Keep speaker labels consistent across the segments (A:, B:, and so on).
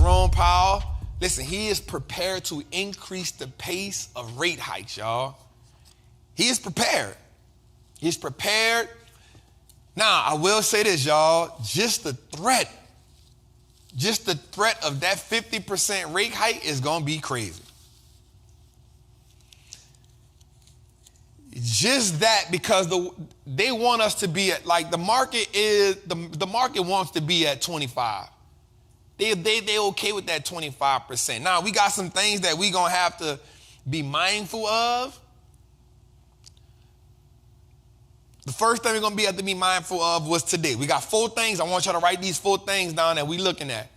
A: Jerome Powell, listen, he is prepared to increase the pace of rate hikes, y'all. He is prepared. He's prepared. Now, I will say this, y'all, just the threat of that 50% rate hike is going to be crazy. Just that, because they want us to be at, like, the market wants to be at 25. They okay with that 25%. Now, we got some things that we going to have to be mindful of. The first thing we're going to have to be mindful of was today. We got 4 things. I want y'all to write these 4 things down that we're looking at.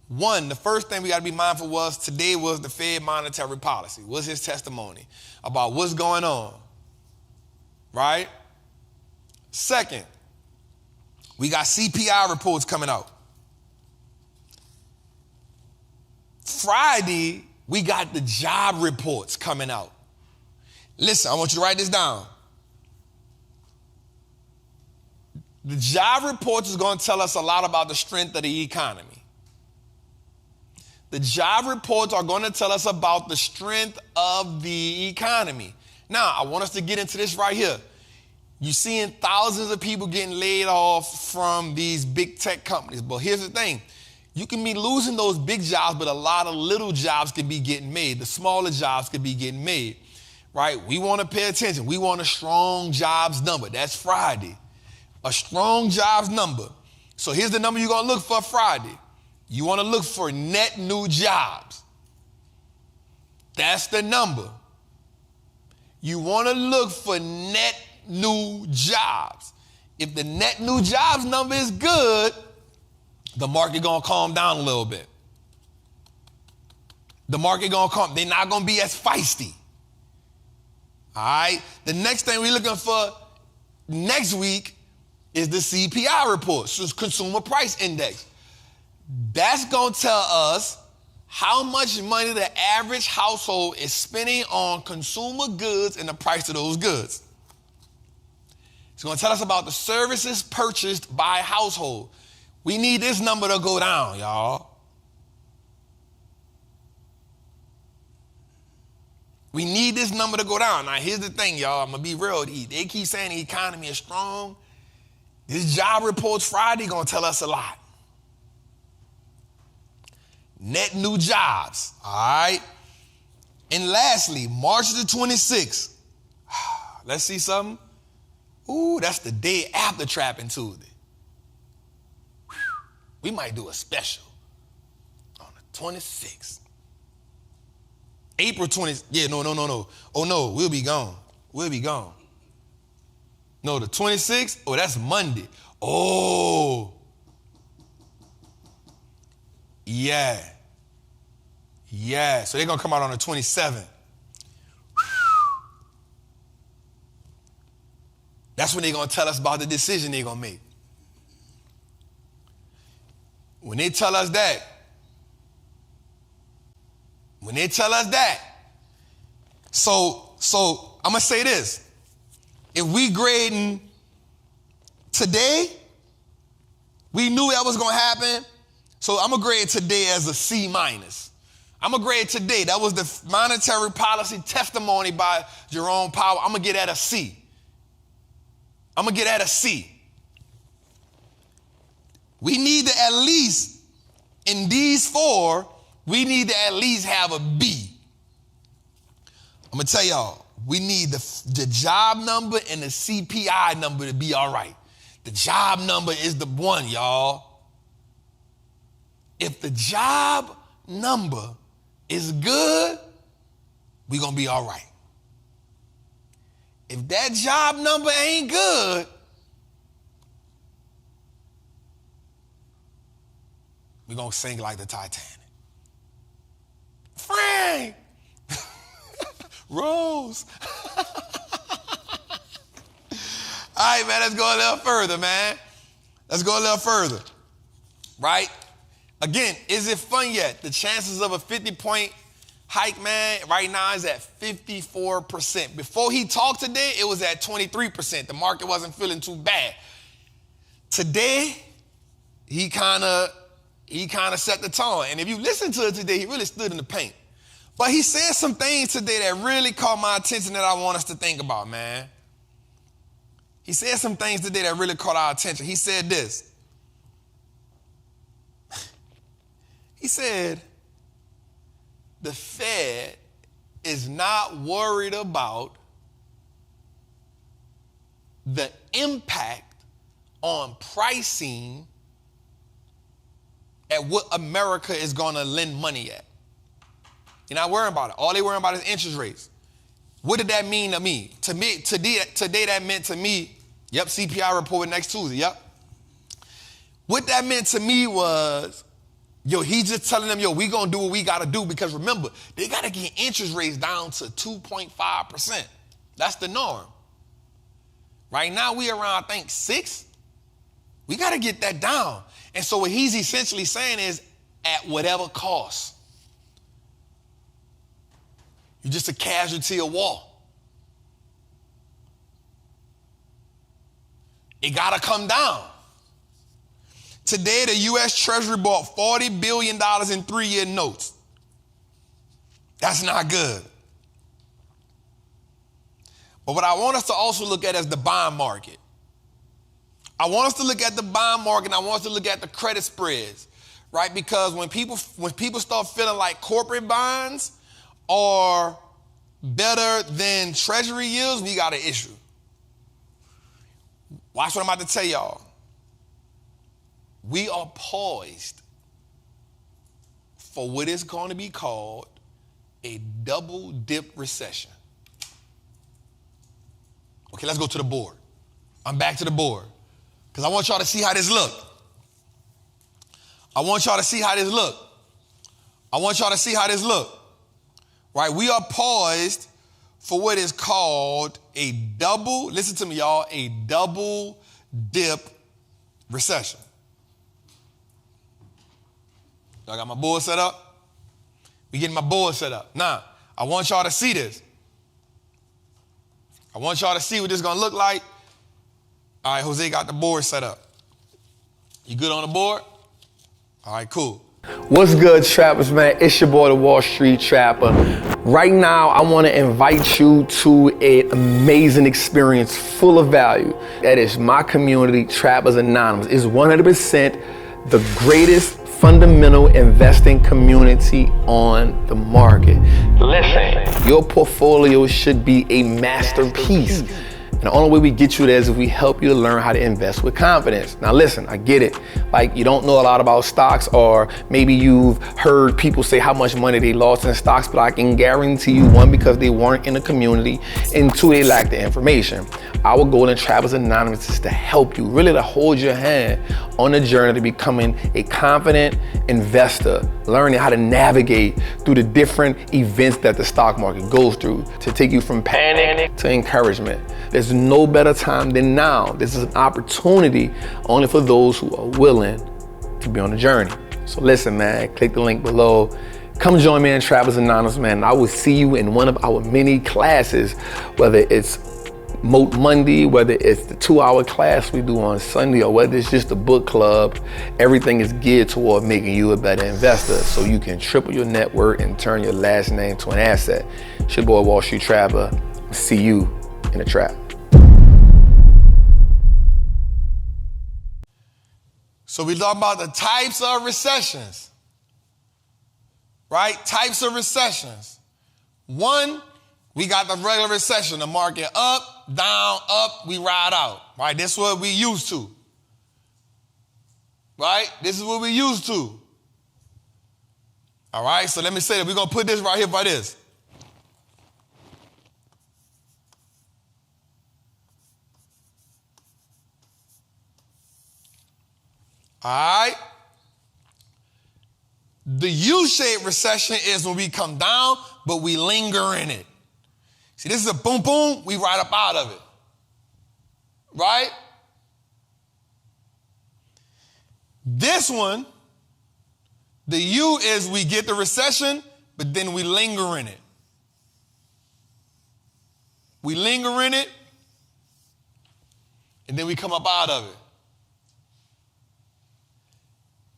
A: 1, the first thing we got to be mindful was today was the Fed monetary policy. Was his testimony about what's going on, right? 2nd, we got CPI reports coming out. Friday, we got the job reports coming out. Listen, I want you to write this down. The job reports is going to tell us a lot about the strength of the economy. The job reports are going to tell us about the strength of the economy. Now, I want us to get into this right here. You're seeing thousands of people getting laid off from these big tech companies. But here's the thing. You can be losing those big jobs, but a lot of little jobs can be getting made. The smaller jobs can be getting made, right? We want to pay attention. We want a strong jobs number. That's Friday. A strong jobs number. So here's the number you're going to look for Friday. You want to look for net new jobs. That's the number. You want to look for net new jobs. If the net new jobs number is good, the market going to calm down a little bit. The market going to calm. They're not going to be as feisty. All right. The next thing we're looking for next week is the CPI report, so it's Consumer Price Index. That's going to tell us how much money the average household is spending on consumer goods and the price of those goods. It's going to tell us about the services purchased by household. We need this number to go down, y'all. We need this number to go down. Now, here's the thing, y'all. I'm going to be real. They keep saying the economy is strong. This job reports Friday going to tell us a lot. Net new jobs, all right? And lastly, March the 26th. Let's see something. Ooh, that's the day after Trappin Tuesday. We might do a special on the 26th. April 20th. Yeah, no. Oh, no, we'll be gone. No, the 26th. Oh, that's Monday. Oh. Yeah. So they're going to come out on the 27th. That's when they're going to tell us about the decision they're going to make. When they tell us that, so I'm going to say this. If we grading today, we knew that was going to happen. So I'm going to grade today as a C-. I'm going to grade today. That was the monetary policy testimony by Jerome Powell. I'm going to get at a C. We need to at least, in these 4, we need to at least have a B. I'm going to tell y'all, we need the job number and the CPI number to be all right. The job number is the one, y'all. If the job number is good, we're going to be all right. If that job number ain't good, we're going to sink like the Titanic. Frank! Rose! All right, man, let's go a little further, man. Right? Again, is it fun yet? The chances of a 50-point hike, man, right now is at 54%. Before he talked today, it was at 23%. The market wasn't feeling too bad. Today, he kind of he kind of set the tone. And if you listen to it today, he really stood in the paint. But he said some things today that really caught my attention that I want us to think about, man. He said some things today that really caught our attention. He said this. He said, the Fed is not worried about the impact on pricing at what America is going to lend money at. You're not worrying about it. All they worrying about is interest rates. What did that mean to me? To me, today that meant to me, yep, CPI report next Tuesday, yep. What that meant to me was, yo, he's just telling them, yo, we gonna do what we gotta do, because remember, they gotta get interest rates down to 2.5%. That's the norm. Right now we around, I think, 6. We gotta get that down. And so what he's essentially saying is, at whatever cost. You're just a casualty of war. It gotta come down. Today, the U.S. Treasury bought $40 billion in 3-year notes. That's not good. But what I want us to also look at is the bond market. I want us to look at the bond market, and I want us to look at the credit spreads, right? Because when people start feeling like corporate bonds are better than Treasury yields, we got an issue. Watch what I'm about to tell y'all. We are poised for what is going to be called a double dip recession. Okay, let's go to the board. I'm back to the board because I want y'all to see how this look. I want y'all to see how this look. I want y'all to see how this look. Right? We are poised for what is called a double, listen to me, y'all, a double dip recession. Y'all got my board set up? We getting my board set up. Now, I want y'all to see this. I want y'all to see what this is going to look like. All right, Jose got the board set up. You good on the board? All right, cool.
B: What's good, trappers, man? It's your boy, the Wall Street Trapper. Right now, I want to invite you to an amazing experience full of value. That is my community, Trappers Anonymous. It's 100% the greatest fundamental investing community on the market. Listen, your portfolio should be a masterpiece. And the only way we get you there is if we help you to learn how to invest with confidence. Now listen, I get it. Like, you don't know a lot about stocks, or maybe you've heard people say how much money they lost in stocks, but I can guarantee you, 1, because they weren't in the community, and 2, they lack the information. Our goal in Trappers Anonymous is to help you, really to hold your hand on the journey to becoming a confident investor, learning how to navigate through the different events that the stock market goes through, to take you from panic to encouragement. There's no better time than now. This is an opportunity only for those who are willing to be on the journey. So listen, man, click the link below. Come join me in Trappers Anonymous, man. I will see you in one of our many classes, whether it's Moat Monday, whether it's the 2-hour class we do on Sunday, or whether it's just a book club. Everything is geared toward making you a better investor so you can triple your net worth and turn your last name to an asset. It's your boy, Wall Street Trapper. See you in the trap.
A: So we talk about the types of recessions, right? Types of recessions. 1, we got the regular recession, the market up, down, up, we ride out, right? This is what we used to, right? This is what we used to. All right, so let me say that we're going to put this right here by this. All right. The U-shaped recession is when we come down, but we linger in it. See, this is a boom, boom, we ride up out of it. Right? This one, the U is we get the recession, but then we linger in it. We linger in it, and then we come up out of it.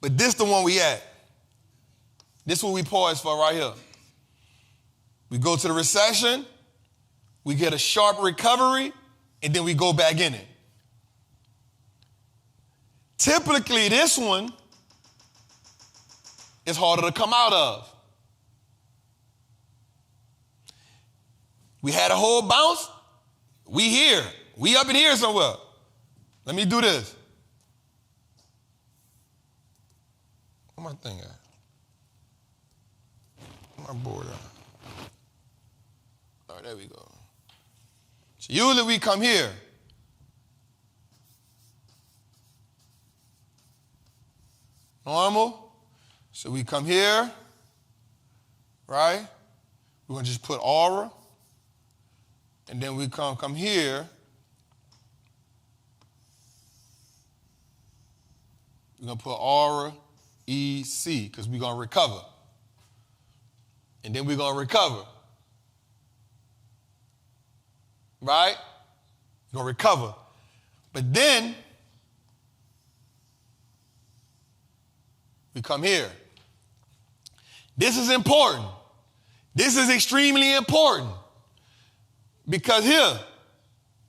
A: But this the one we at. This what we pause for right here. We go to the recession, we get a sharp recovery, and then we go back in it. Typically, this one is harder to come out of. We had a whole bounce. We here. We up in here somewhere. Let me do this. Where my thing at? Where my board at? All right, there we go. So usually we come here. Normal. So we come here, right? We're going to just put aura. And then we come here. We're going to put aura, EC, because we're going to recover. And then we're going to recover. Right? We're going to recover. But then we come here. This is important. This is extremely important. Because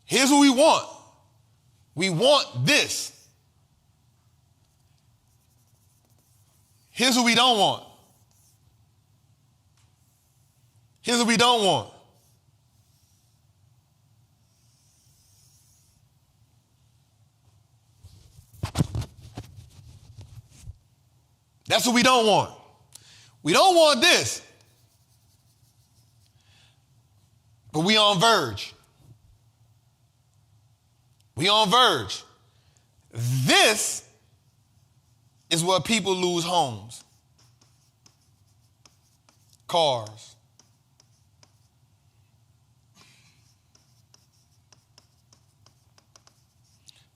A: here's what we want. We want this. Here's what we don't want. Here's what we don't want. That's what we don't want. We don't want this. But we on verge. We on verge. This is where people lose homes, cars.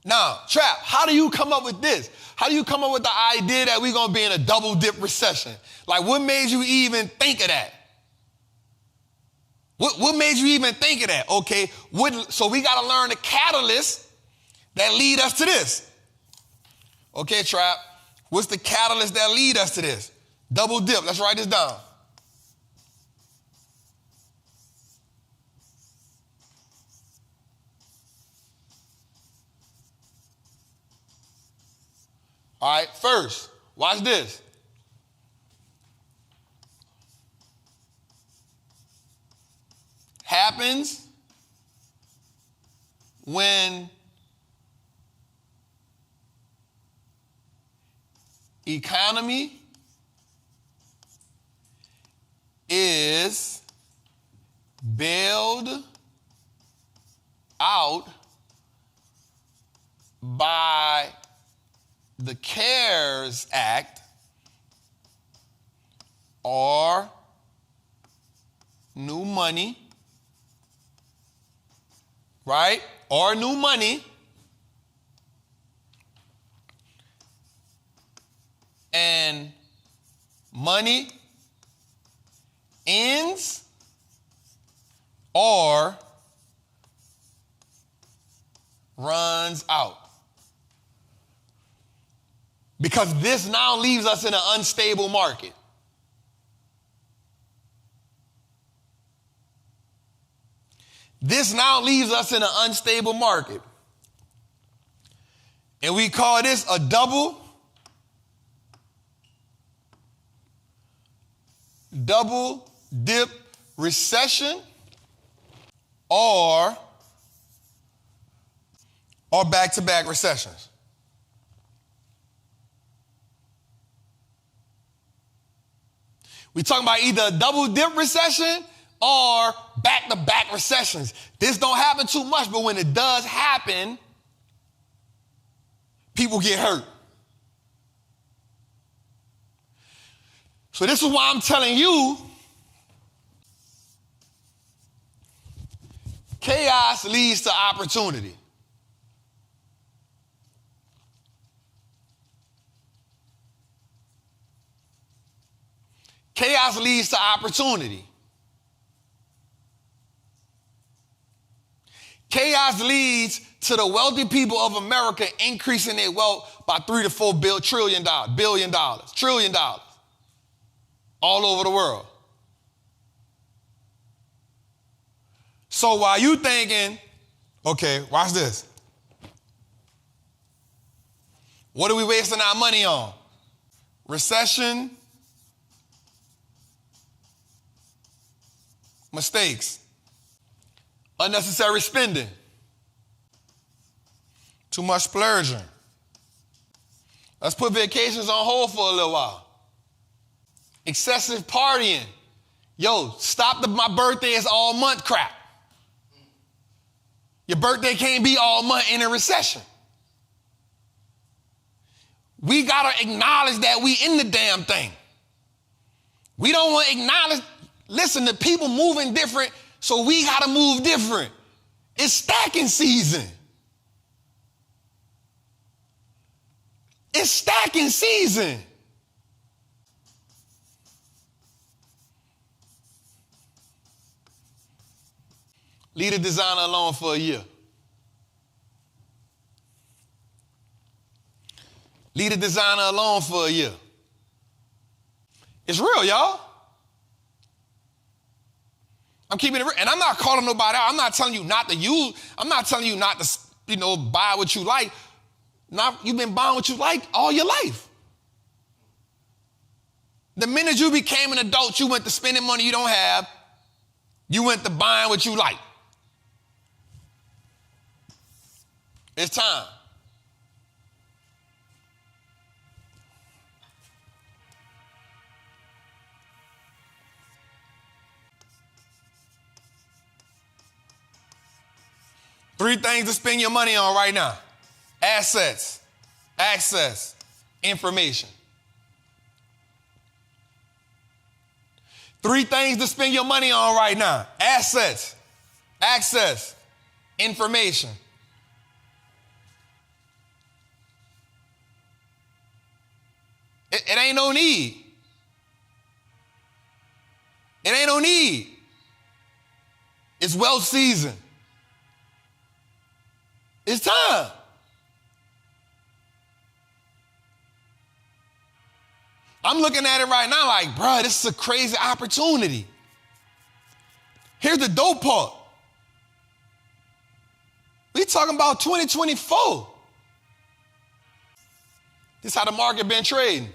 A: Now, Trap, how do you come up with this? How do you come up with the idea that we're going to be in a double dip recession? Like, what made you even think of that? What made you even think of that? Okay, so we got to learn the catalysts that lead us to this. Okay, Trap, what's the catalyst that lead us to this? Double dip. Let's write this down. All right, first, watch this. Happens when economy is bailed out by the CARES Act or new money, right? Or new money, and money ends or runs out. Because this now leaves us in an unstable market. This now leaves us in an unstable market. And we call this a double dip recession or back-to-back recessions. We talking about either a double dip recession or back-to-back recessions. This don't happen too much, but when it does happen, people get hurt. So this is why I'm telling you, chaos leads to opportunity. Chaos leads to opportunity. Chaos leads to the wealthy people of America increasing their wealth by $3 to $4 trillion, trillion dollars, all over the world. So while you thinking, okay, watch this. What are we wasting our money on? Recession, mistakes, unnecessary spending, too much splurging. Let's put vacations on hold for a little while. Excessive partying. Yo, stop my birthday is all month crap. Your birthday can't be all month in a recession. We gotta acknowledge that we in the damn thing. We don't want to acknowledge, listen, the people moving different, so we gotta move different. It's stacking season. It's stacking season. Leave the designer alone for a year. Leave the designer alone for a year. It's real, y'all. I'm keeping it real. And I'm not calling nobody out. I'm not telling you not to use. I'm not telling you not to, buy what you like. You've been buying what you like all your life. The minute you became an adult, you went to spending money you don't have. You went to buying what you like. It's time. Three things to spend your money on right now. Assets, access, information. Three things to spend your money on right now. Assets, access, information. It ain't no need. It ain't no need. It's wealth season. It's time. I'm looking at it right now like, bro, this is a crazy opportunity. Here's the dope part. We talking about 2024. This is how the market been trading.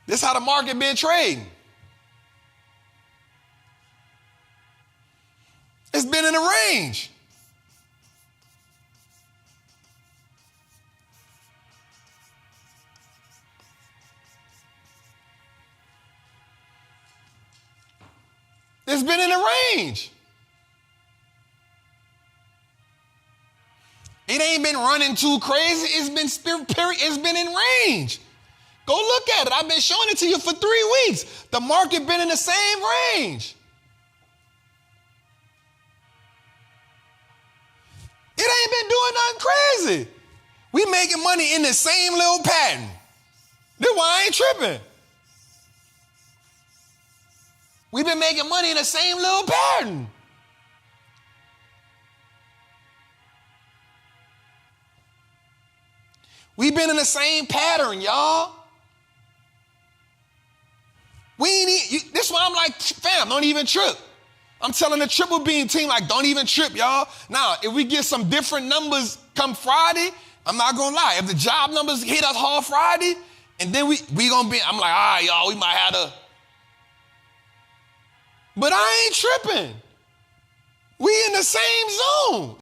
A: This is how the market been trading. It's been in a range. It's been in a range. It ain't been running too crazy. It's been in range. Go look at it. I've been showing it to you for 3 weeks. The market been in the same range. It ain't been doing nothing crazy. We making money in the same little pattern. That's why I ain't tripping. We've been making money in the same little pattern. We've been in the same pattern, y'all. This is why I'm like, fam, don't even trip. I'm telling the Triple Beam team, like, don't even trip, y'all. Now, if we get some different numbers come Friday, I'm not gonna lie. If the job numbers hit us hard Friday, and then we gonna be, I'm like, all right, y'all, we might have to. But I ain't tripping. We in the same zone.